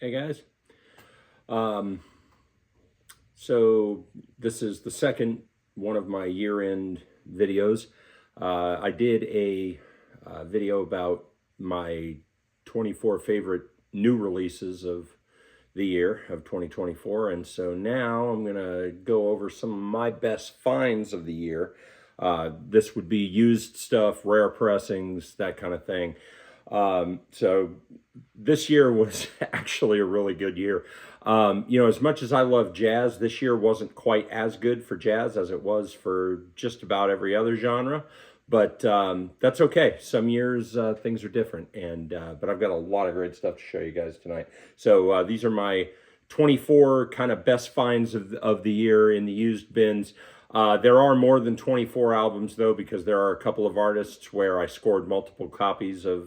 Hey guys. Um, so this is the second one of my year-end videos. I did a video about my 24 favorite new releases of the year of 2024, and so now I'm gonna go over some of my best finds of the year. This would be used stuff, rare pressings, that kind of thing. So this year was actually a really good year. As much as I love jazz, this year wasn't quite as good for jazz as it was for just about every other genre. But that's okay. Some years things are different, and but I've got a lot of great stuff to show you guys tonight. So these are my 24 kind of best finds of the year in the used bins. There are more than 24 albums though, because there are a couple of artists where I scored multiple copies or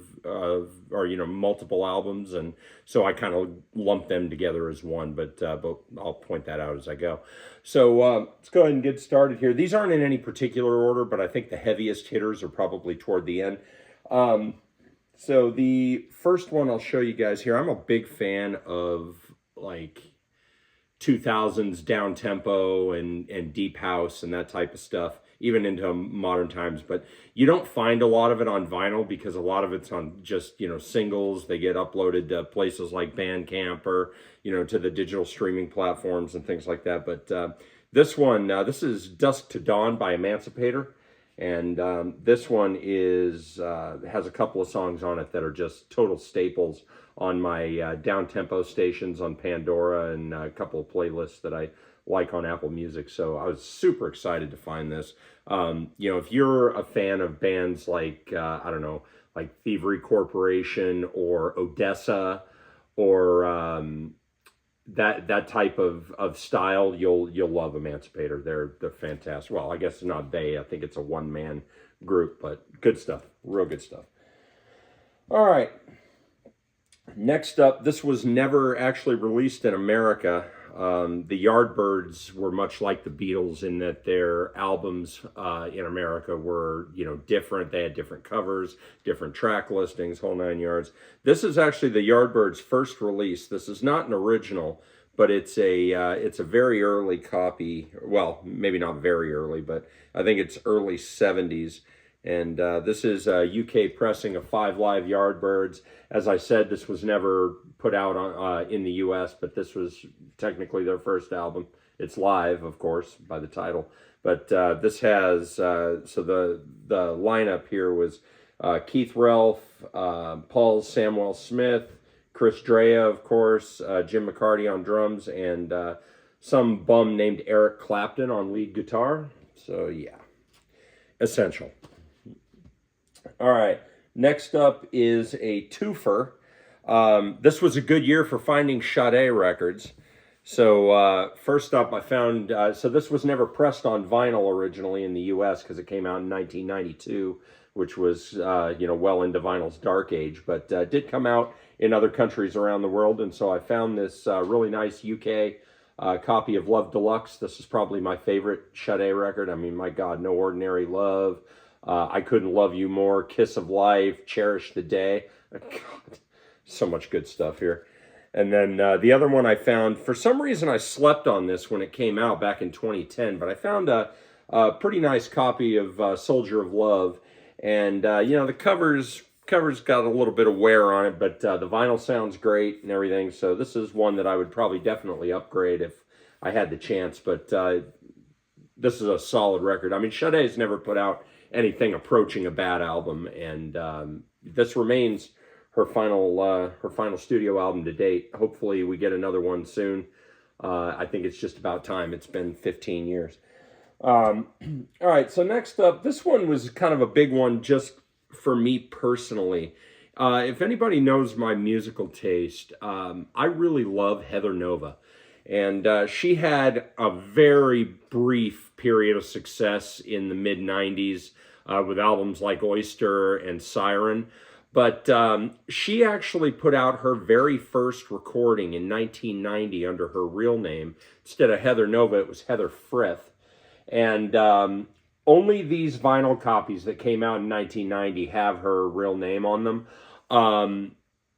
multiple albums, and so I kind of lump them together as one. But I'll point that out as I go. So let's go ahead and get started here. These aren't in any particular order, but I think the heaviest hitters are probably toward the end. So the first one I'll show you guys here. I'm a big fan of like 2000s down tempo and deep house and that type of stuff, even into modern times. But you don't find a lot of it on vinyl because a lot of it's on just singles. They get uploaded to places like Bandcamp or to the digital streaming platforms and things like that. But this one, this is Dusk to Dawn by Emancipator. And this one is has a couple of songs on it that are just total staples on my down-tempo stations on Pandora, and a couple of playlists that I like on Apple Music. So I was super excited to find this. If you're a fan of bands like, I don't know, like Thievery Corporation or Odessa or that type of style, you'll love Emancipator. They're fantastic. Well, I guess not they. I think it's a one-man group, but good stuff. Real good stuff. All right. Next up, this was never actually released in America. The Yardbirds were much like the Beatles in that their albums in America were, different. They had different covers, different track listings, whole nine yards. This is actually the Yardbirds' first release. This is not an original, but it's a very early copy. Well, maybe not very early, but I think it's early 70s. And this is a UK pressing of Five Live Yardbirds. As I said, this was never put out in the US, but this was technically their first album. It's live, of course, by the title. But this has, so the lineup here was Keith Relf, Paul Samwell Smith, Chris Drea, of course, Jim McCarty on drums, and some bum named Eric Clapton on lead guitar. So yeah, essential. All right, next up is a twofer. This was a good year for finding Sade records. So first up, I found, so this was never pressed on vinyl originally in the U.S. because it came out in 1992, which was, well into vinyl's dark age, but did come out in other countries around the world. And so I found this really nice UK copy of Love Deluxe. This is probably my favorite Sade record. I mean, my God, No Ordinary Love. I Couldn't Love You More, Kiss of Life, Cherish the Day. God, so much good stuff here. And then the other one I found, for some reason I slept on this when it came out back in 2010, but I found a pretty nice copy of Soldier of Love. And, the cover's got a little bit of wear on it, but the vinyl sounds great and everything. So this is one that I would probably definitely upgrade if I had the chance. But this is a solid record. I mean, Sade's never put out anything approaching a bad album, and this remains her final studio album to date. Hopefully we get another one soon. I think it's just about time. It's been 15 years. All right, so next up, this one was kind of a big one just for me personally. If anybody knows my musical taste, I really love Heather Nova. And she had a very brief period of success in the mid-90s with albums like Oyster and Siren. But she actually put out her very first recording in 1990 under her real name. Instead of Heather Nova, it was Heather Frith. And only these vinyl copies that came out in 1990 have her real name on them.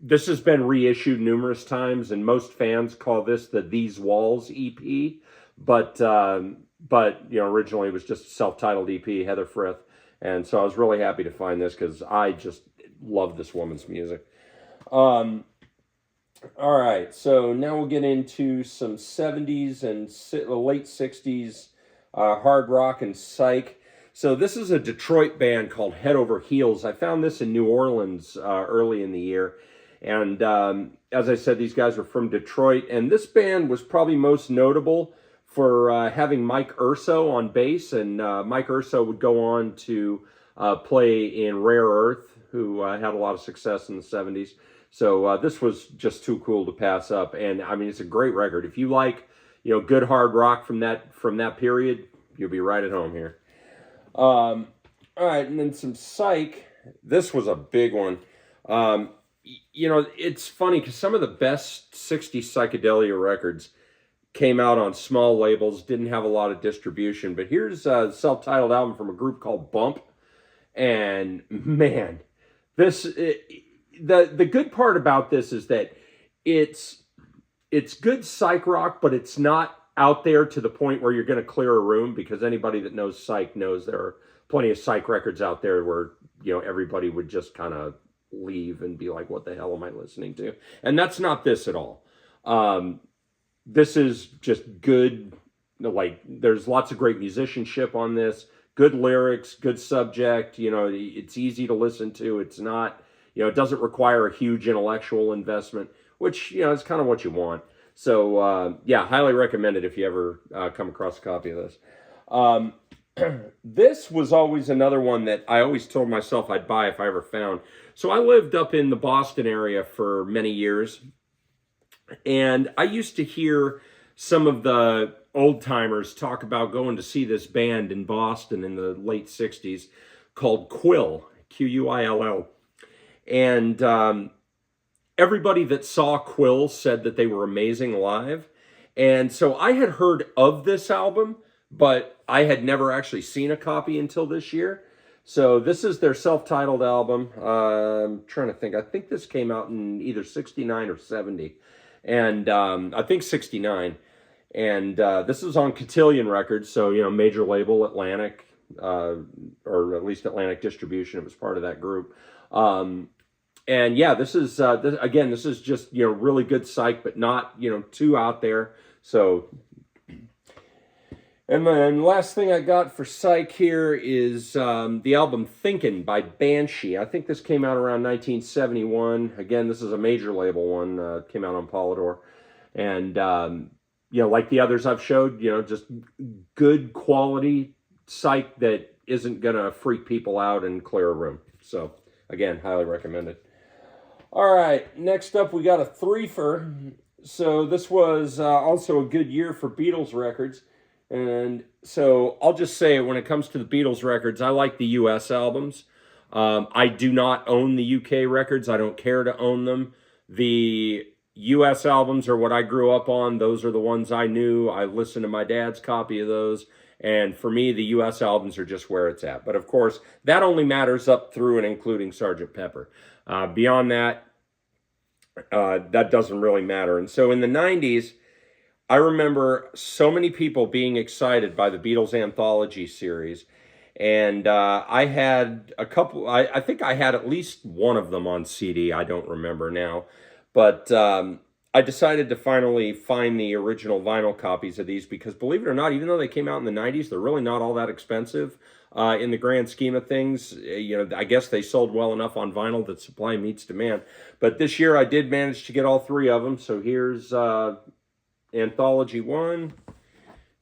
this has been reissued numerous times, and most fans call this the These Walls EP. But originally it was just a self-titled EP, Heather Frith. And so I was really happy to find this because I just love this woman's music. All right, so now we'll get into some 70s and late 60s hard rock and psych. So this is a Detroit band called Head Over Heels. I found this in New Orleans early in the year. And as I said, these guys are from Detroit. And this band was probably most notable for having Mike Urso on bass. And Mike Urso would go on to play in Rare Earth, who had a lot of success in the 70s. So this was just too cool to pass up. And I mean, it's a great record. If you like, good hard rock from that period, you'll be right at home here. All right, and then some psych. This was a big one. It's funny because some of the best 60s psychedelia records came out on small labels, didn't have a lot of distribution. But here's a self-titled album from a group called Bump. And man, the good part about this is that it's good psych rock, but it's not out there to the point where you're going to clear a room, because anybody that knows psych knows there are plenty of psych records out there where, everybody would just kind of leave and be like, what the hell am I listening to? And that's not this at all. This is just good. There's lots of great musicianship on this, good lyrics, good subject. It's easy to listen to. It's not, it doesn't require a huge intellectual investment, which, is kind of what you want. So, highly recommend it if you ever come across a copy of this. This was always another one that I always told myself I'd buy if I ever found. So I lived up in the Boston area for many years, and I used to hear some of the old-timers talk about going to see this band in Boston in the late 60s called Quill, Q-U-I-L-L. And everybody that saw Quill said that they were amazing live. And so I had heard of this album, but I had never actually seen a copy until this year. So this is their self-titled album. I'm trying to think. I think this came out in either 69 or 70. And I think 69. And this is on Cotillion Records, so, major label, Atlantic, or at least Atlantic Distribution. It was part of that group. And yeah, this is just, really good psych, but not, too out there. So, and then last thing I got for psych here is the album Thinkin' by Banshee. I think this came out around 1971. Again, this is a major label one, came out on Polydor. And, like the others I've showed, just good quality psych that isn't going to freak people out and clear a room. So, again, highly recommend it. All right, next up we got a threefer. So this was also a good year for Beatles records. And so I'll just say, when it comes to the Beatles records, I like the U.S. albums. I do not own the UK records. I don't care to own them. The U.S. albums are what I grew up on. Those are the ones I knew. I listened to my dad's copy of those. And for me, the U.S. albums are just where it's at. But of course, that only matters up through and including Sgt. Pepper. Beyond that, that doesn't really matter. And so in the 90s, I remember so many people being excited by the Beatles anthology series. And I had a couple, I think I had at least one of them on CD. I don't remember now. But I decided to finally find the original vinyl copies of these because, believe it or not, even though they came out in the 90s, they're really not all that expensive in the grand scheme of things. I guess they sold well enough on vinyl that supply meets demand. But this year I did manage to get all three of them. So here's Anthology 1,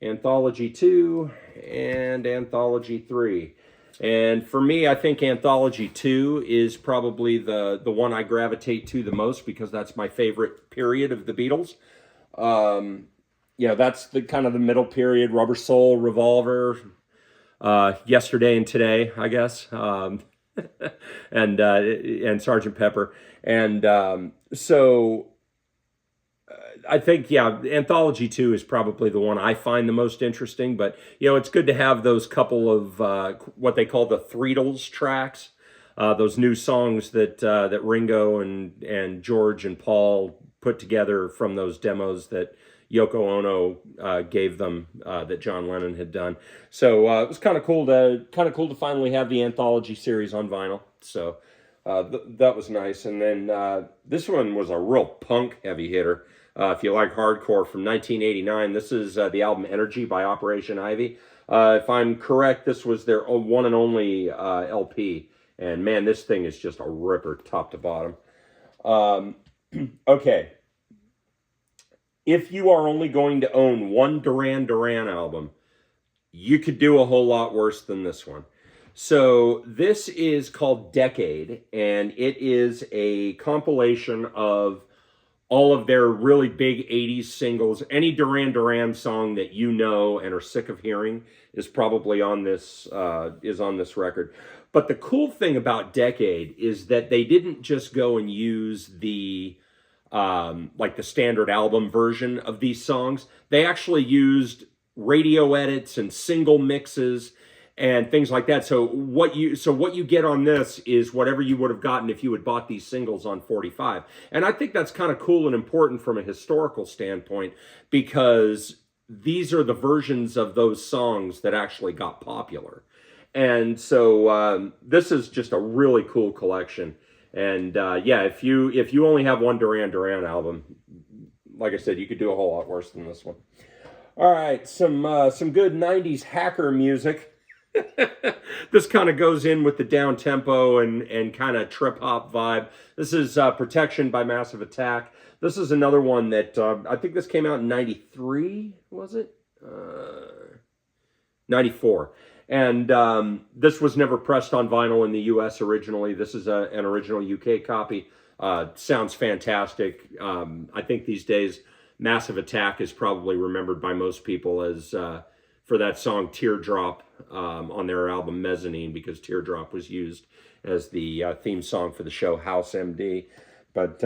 Anthology 2, and Anthology 3. And for me, I think Anthology 2 is probably the one I gravitate to the most because that's my favorite period of the Beatles. That's the kind of the middle period, Rubber Soul, Revolver, Yesterday and Today, I guess, and Sgt. Pepper. And so I think, Anthology 2 is probably the one I find the most interesting, but, it's good to have those couple of what they call the Threedles tracks those new songs that Ringo and George and Paul put together from those demos that Yoko Ono gave them, that John Lennon had done. So it was kind of cool to finally have the anthology series on vinyl. So that was nice. And then this one was a real punk heavy hitter. If you like hardcore, from 1989, this is the album Energy by Operation Ivy. If I'm correct, this was their one and only LP. And man, this thing is just a ripper top to bottom. Okay. If you are only going to own one Duran Duran album, you could do a whole lot worse than this one. So this is called Decade, and it is a compilation of all of their really big 80s singles. Any Duran Duran song that you know and are sick of hearing is probably on this record. But the cool thing about Decade is that they didn't just go and use the like the standard album version of these songs. They actually used radio edits and single mixes and things like that. So what you get on this is whatever you would have gotten if you had bought these singles on 45. And I think that's kind of cool and important from a historical standpoint, because these are the versions of those songs that actually got popular. And so this is just a really cool collection. And yeah, if you only have one Duran Duran album, like I said, you could do a whole lot worse than this one. All right, some good 90s hacker music. This kind of goes in with the down tempo and kind of trip hop vibe. This is Protection by Massive Attack. This is another one that I think this came out in 93, was it? 94. And this was never pressed on vinyl in the US originally. This is an original UK copy. Sounds fantastic. I think these days Massive Attack is probably remembered by most people as for that song Teardrop on their album Mezzanine, because Teardrop was used as the theme song for the show House MD. But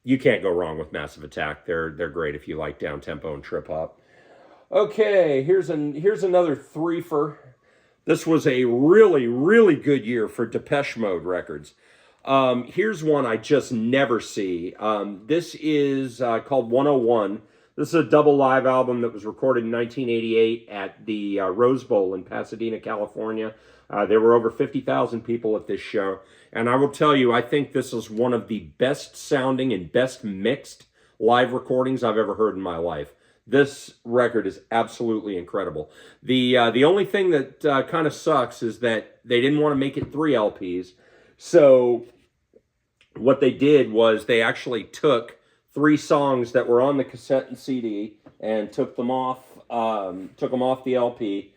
you can't go wrong with Massive Attack. They're great if you like down tempo and trip hop. Okay, here's another threefer. This was a really, really good year for Depeche Mode records. Here's one I just never see. This is called 101. This is a double live album that was recorded in 1988 at the Rose Bowl in Pasadena, California. There were over 50,000 people at this show. And I will tell you, I think this is one of the best sounding and best mixed live recordings I've ever heard in my life. This record is absolutely incredible. The only thing that kind of sucks is that they didn't want to make it 3 LPs. So what they did was they actually took 3 songs that were on the cassette and CD and took them off the LP,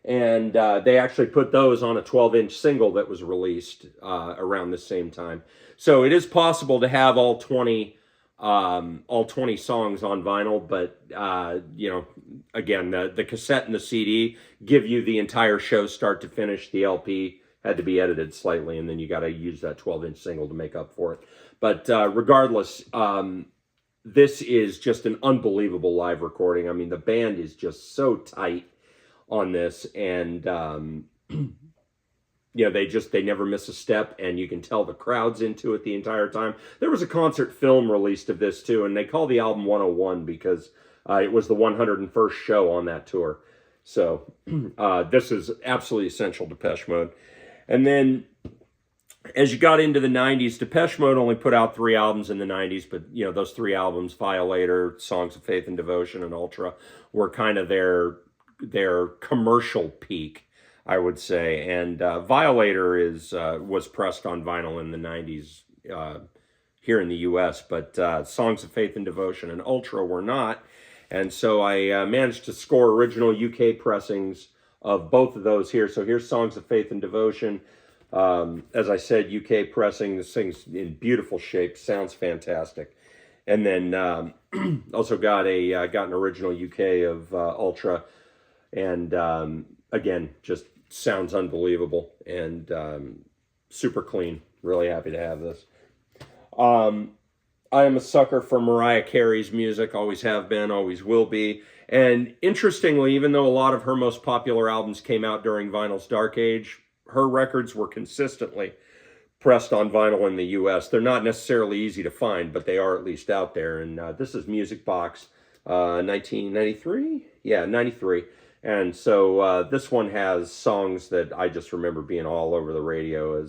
and they actually put those on a 12-inch single that was released around the same time. So it is possible to have all 20 songs on vinyl, but you know, again, the cassette and the CD give you the entire show start to finish. The LP had to be edited slightly, and then you got to use that 12-inch single to make up for it. But regardless, this is just an unbelievable live recording. I mean, the band is just so tight on this, and you know, they never miss a step, and you can tell the crowd's into it the entire time. There was a concert film released of this too, and they call the album 101 because it was the 101st show on that tour. So this is absolutely essential Depeche Mode. And then as you got into the 90s, Depeche Mode only put out 3 albums in the 90s, but you know, those 3 albums, Violator, Songs of Faith and Devotion, and Ultra, were kind of their commercial peak, I would say. And Violator was pressed on vinyl in the 90s here in the US, but Songs of Faith and Devotion and Ultra were not. And so I managed to score original UK pressings of both of those here. So here's Songs of Faith and Devotion. As I said, UK pressing. This thing's in beautiful shape, sounds fantastic. And then also got an original UK of Ultra, and again, just sounds unbelievable and super clean. Really happy to have this. I am a sucker for Mariah Carey's music, always have been, always will be. And interestingly, even though a lot of her most popular albums came out during vinyl's dark age, her records were consistently pressed on vinyl in the US. They're not necessarily easy to find, but they are at least out there. And this is Music Box 1993? Yeah, 93. And so this one has songs that I just remember being all over the radio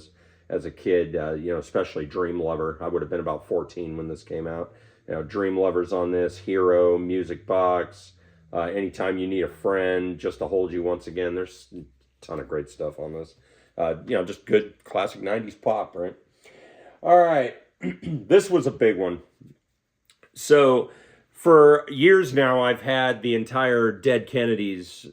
as a kid, you know, especially Dream Lover. I would have been about 14 when this came out. You know, Dream Lover's on this, Hero, Music Box, Anytime You Need a Friend, Just to Hold You Once Again. There's a ton of great stuff on this. You know, just good classic 90s pop, right? All right. This was a big one. So for years now, I've had the entire Dead Kennedys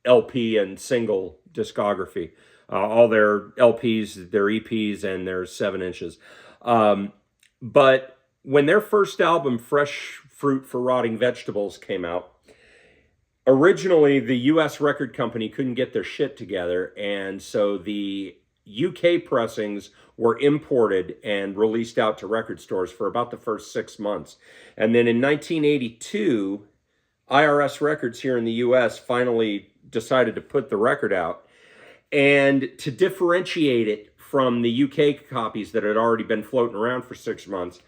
LP and single discography. All their LPs, their EPs, and their 7 inches. But when their first album, Fresh Fruit for Rotting Vegetables, came out, originally the US record company couldn't get their shit together, and so the UK pressings were imported and released out to record stores for about the first 6 months. And then in 1982, IRS Records here in the US finally decided to put the record out. And to differentiate it from the UK copies that had already been floating around for 6 months,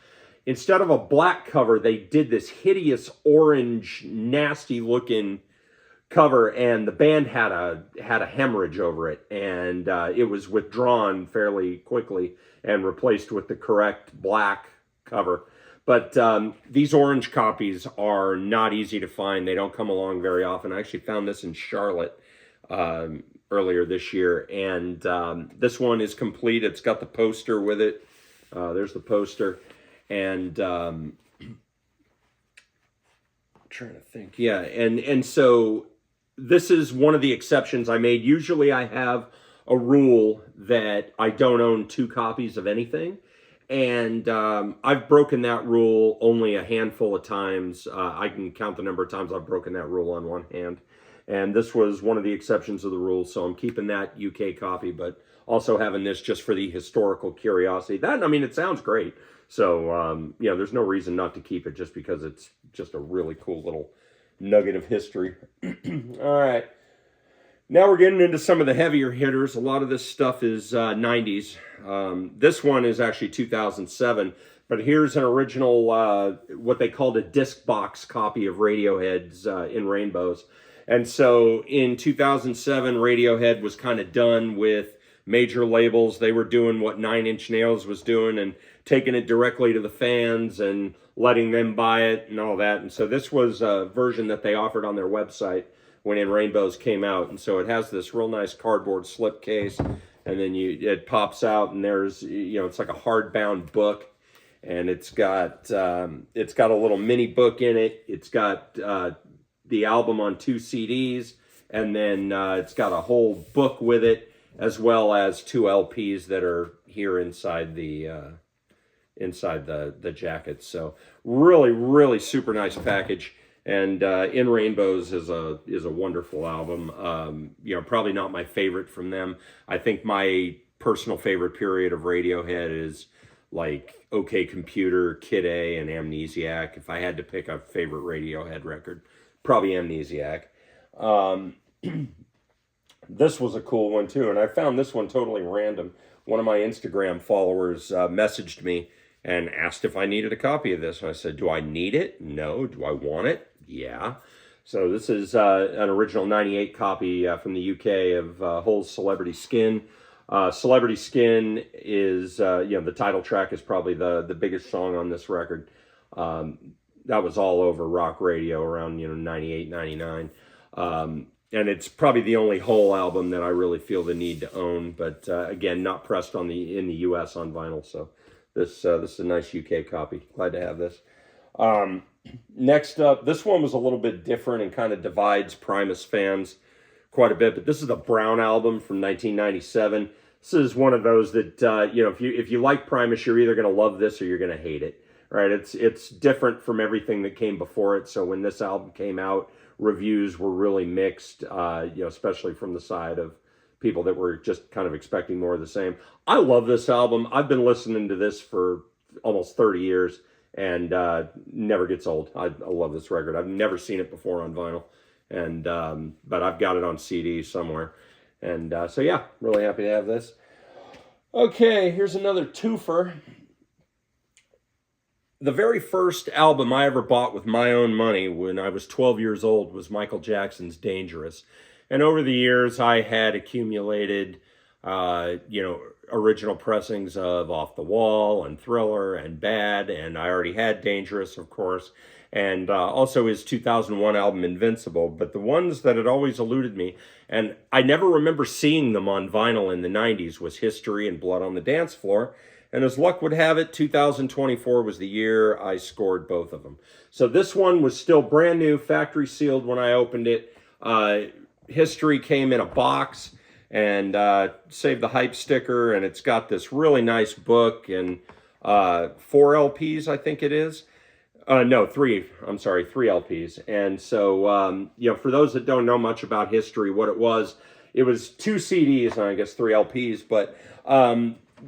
instead of a black cover, they did this hideous orange, nasty looking cover, and the band had a hemorrhage over it, and it was withdrawn fairly quickly and replaced with the correct black cover. But these orange copies are not easy to find. They don't come along very often. I actually found this in Charlotte earlier this year, and this one is complete. It's got the poster with it. There's the poster, and I'm trying to think. Yeah, and so this is one of the exceptions I made. Usually I have a rule that I don't own 2 copies of anything, and I've broken that rule only a handful of times. I can count the number of times I've broken that rule on one hand, and this was one of the exceptions of the rule, so I'm keeping that UK copy, but also having this just for the historical curiosity. That, I mean, it sounds great, so you know, there's no reason not to keep it just because it's just a really cool little nugget of history. All right. Now we're getting into some of the heavier hitters. A lot of this stuff is 90s. This one is actually 2007, but here's an original, what they called a disc box copy of Radiohead's In Rainbows. And so in 2007, Radiohead was kind of done with major labels. They were doing what Nine Inch Nails was doing and taking it directly to the fans and letting them buy it and all that. And so this was a version that they offered on their website when In Rainbows came out. And so it has this real nice cardboard slipcase, and then it pops out, and there's, you know, it's like a hardbound book, and it's got a little mini book in it. It's got the album on 2 CDs, and then it's got a whole book with it, as well as 2 LPs that are here inside the jacket. So really, really super nice package. And In Rainbows is a wonderful album. You know, probably not my favorite from them. I think my personal favorite period of Radiohead is like OK Computer, Kid A, and Amnesiac. If I had to pick a favorite Radiohead record, probably Amnesiac. This was a cool one too, and I found this one totally random. One of my Instagram followers messaged me and asked if I needed a copy of this. And I said, do I need it? No. Do I want it? Yeah. So this is an original 98 copy from the UK of Hole's Celebrity Skin. Celebrity Skin is, you know, the title track is probably the biggest song on this record. That was all over rock radio around, you know, 98, 99. And it's probably the only Hole album that I really feel the need to own. But again, not pressed in the US on vinyl. So this is a nice UK copy. Glad to have this. Next up, this one was a little bit different and kind of divides Primus fans quite a bit. But this is the Brown album from 1997. This is one of those that, you know, if you like Primus, you're either going to love this or you're going to hate it. Right? It's different from everything that came before it. So when this album came out, reviews were really mixed, you know, especially from the side of people that were just kind of expecting more of the same. I love this album. I've been listening to this for almost 30 years and never gets old. I love this record. I've never seen it before on vinyl, and but I've got it on CD somewhere. And so yeah, really happy to have this. Okay, here's another twofer. The very first album I ever bought with my own money when I was 12 years old was Michael Jackson's Dangerous. And over the years, I had accumulated, original pressings of Off the Wall and Thriller and Bad, and I already had Dangerous, of course, and also his 2001 album Invincible. But the ones that had always eluded me, and I never remember seeing them on vinyl in the 90s, was History and Blood on the Dance Floor. And as luck would have it, 2024 was the year I scored both of them. So this one was still brand new, factory sealed when I opened it. History came in a box, and saved the hype sticker, and it's got this really nice book and 4 LPs, I think it is. No, 3. I'm sorry, 3 LPs. And so, for those that don't know much about History, what it was 2 CDs and I guess 3 LPs, but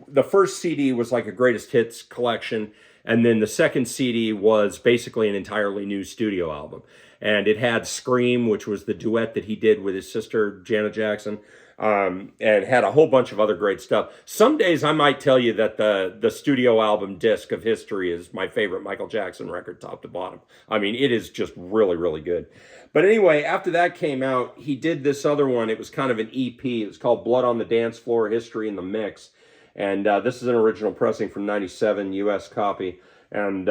the first CD was like a greatest hits collection, and then the second CD was basically an entirely new studio album. And it had Scream, which was the duet that he did with his sister, Janet Jackson, and had a whole bunch of other great stuff. Some days I might tell you that the studio album disc of History is my favorite Michael Jackson record, top to bottom. I mean, it is just really, really good. But anyway, after that came out, he did this other one. It was kind of an EP. It was called Blood on the Dance Floor, History in the Mix. And this is an original pressing from '97, U.S. copy. And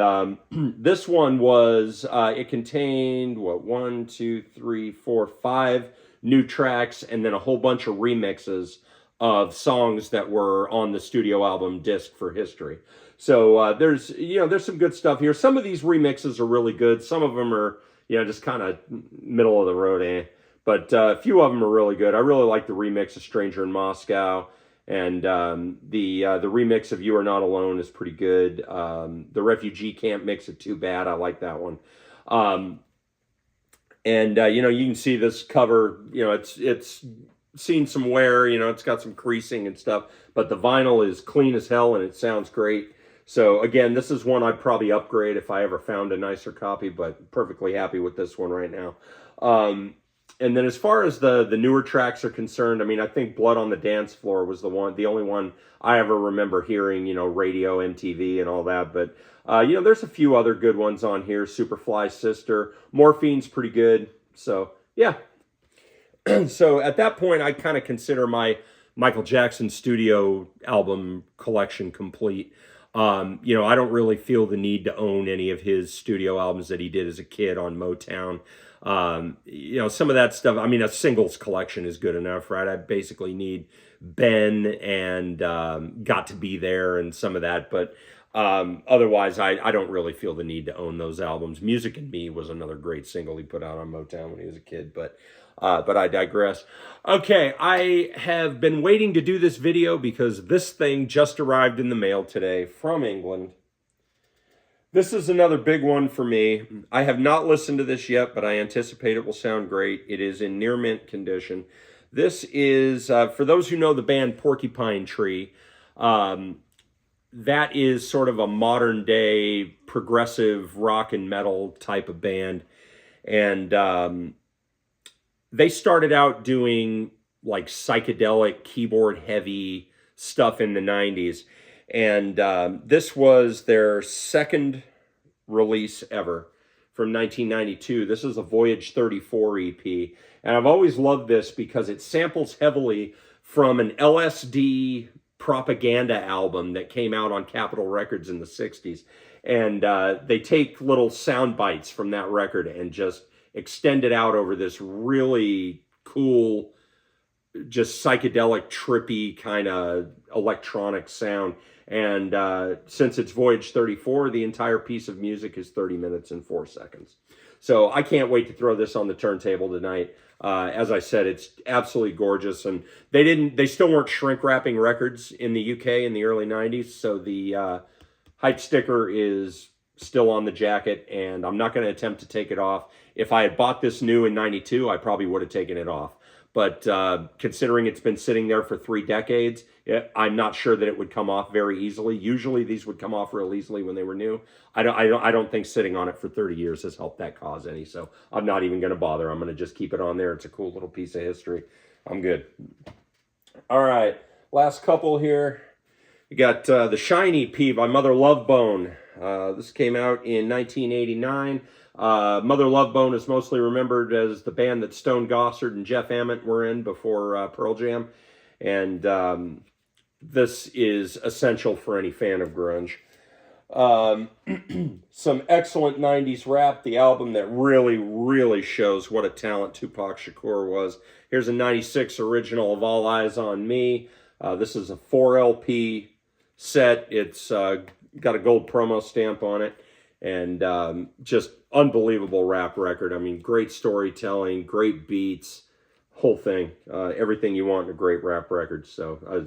this one was, it contained, 5 new tracks, and then a whole bunch of remixes of songs that were on the studio album disc for History. So there's some good stuff here. Some of these remixes are really good. Some of them are, just kind of middle of the road, But a few of them are really good. I really like the remix of Stranger in Moscow. And the remix of You Are Not Alone is pretty good. The Refugee Camp mix of Too Bad, I like that one. You can see this cover, it's seen some wear, it's got some creasing and stuff, but the vinyl is clean as hell and it sounds great. So again, this is one I'd probably upgrade if I ever found a nicer copy, but perfectly happy with this one right now. And then as far as the newer tracks are concerned, I mean, I think Blood on the Dance Floor was the only one I ever remember hearing, radio, MTV and all that. But, there's a few other good ones on here. Superfly Sister, Morphine's pretty good. So, yeah. So at that point, I kind of consider my Michael Jackson studio album collection complete. I don't really feel the need to own any of his studio albums that he did as a kid on Motown. Some of that stuff, I mean, a singles collection is good enough, right? I basically need Ben and Got to Be There and some of that, but otherwise I don't really feel the need to own those albums. Music and Me was another great single he put out on Motown when he was a kid, but I digress. Okay, I have been waiting to do this video because this thing just arrived in the mail today from England. This is another big one for me. I have not listened to this yet, but I anticipate it will sound great. It is in near mint condition. This is, for those who know the band Porcupine Tree, that is sort of a modern day progressive rock and metal type of band. And they started out doing like psychedelic keyboard heavy stuff in the 90s. And this was their second release ever from 1992. This is a Voyage 34 EP. And I've always loved this because it samples heavily from an LSD propaganda album that came out on Capitol Records in the 60s. And they take little sound bites from that record and just extend it out over this really cool, just psychedelic, trippy kind of electronic sound. And since it's Voyage 34, the entire piece of music is 30 minutes and 4 seconds. So I can't wait to throw this on the turntable tonight. As I said, it's absolutely gorgeous. And they still weren't shrink wrapping records in the UK in the early 90s. So the hype sticker is still on the jacket, and I'm not going to attempt to take it off. If I had bought this new in 92, I probably would have taken it off. But considering it's been sitting there for 3 decades, I'm not sure that it would come off very easily. Usually these would come off real easily when they were new. I don't think sitting on it for 30 years has helped that cause any. So I'm not even going to bother. I'm going to just keep it on there. It's a cool little piece of history. I'm good. All right, last couple here. You got the Shiny P by Mother Love Bone. This came out in 1989. Mother Love Bone is mostly remembered as the band that Stone Gossard and Jeff Ament were in before Pearl Jam. And this is essential for any fan of grunge. Some excellent 90s rap, the album that really shows what a talent Tupac Shakur was. Here's a 96 original of All Eyes on Me. This is a 4 LP set. It's got a gold promo stamp on it, and just unbelievable rap record. I mean, great storytelling, great beats, whole thing, everything you want in a great rap record. So I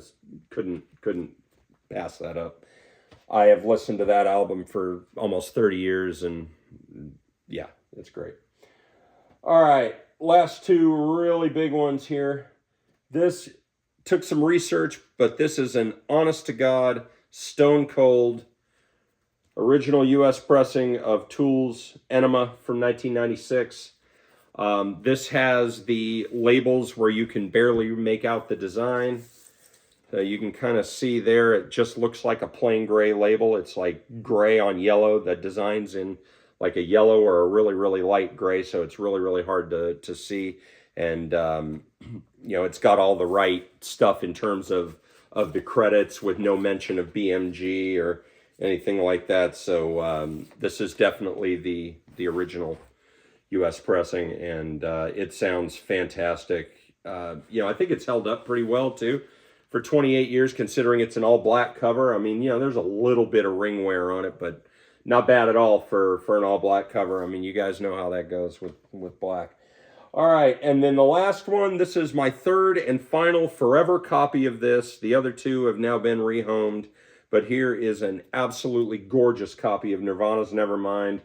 couldn't pass that up. I have listened to that album for almost 30 years, and yeah, it's great. All right, last two really big ones here. This took some research, but this is an honest-to-God, stone-cold, original U.S. pressing of Tool's Enema from 1996. This has the labels where you can barely make out the design. You can kind of see there, it just looks like a plain gray label. It's like gray on yellow. The design's in like a yellow or a really light gray, so it's really hard to see. And, you know, it's got all the right stuff in terms of the credits with no mention of BMG or anything like that. So this is definitely the original U.S. pressing, and it sounds fantastic. You know, I think it's held up pretty well, too. For 28 years, considering it's an all-black cover. I mean, you know, there's a little bit of ring wear on it, but not bad at all for an all-black cover. I mean, you guys know how that goes with black. All right, and then the last one, this is my third and final forever copy of this. The other two have now been rehomed, but here is an absolutely gorgeous copy of Nirvana's Nevermind.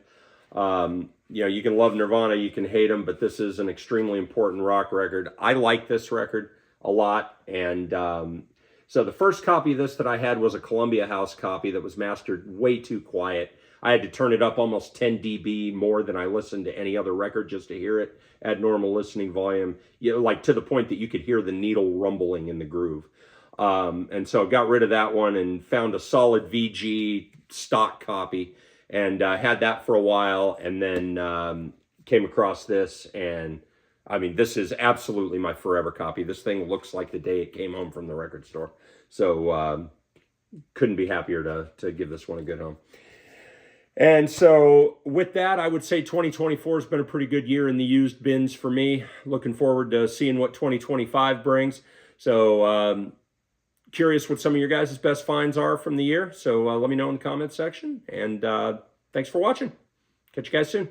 You know, you can love Nirvana, you can hate them, but this is an extremely important rock record. I like this record a lot, and so the first copy of this that I had was a Columbia House copy that was mastered way too quiet. I had to turn it up almost 10 dB more than I listened to any other record just to hear it at normal listening volume, you know, like to the point that you could hear the needle rumbling in the groove. And so I got rid of that one and found a solid VG stock copy, and had that for a while, and then came across this, and I mean, this is absolutely my forever copy. This thing looks like the day it came home from the record store. So couldn't be happier to give this one a good home. And so with that, I would say 2024 has been a pretty good year in the used bins for me. Looking forward to seeing what 2025 brings. So curious what some of your guys' best finds are from the year. So let me know in the comments section. And thanks for watching. Catch you guys soon.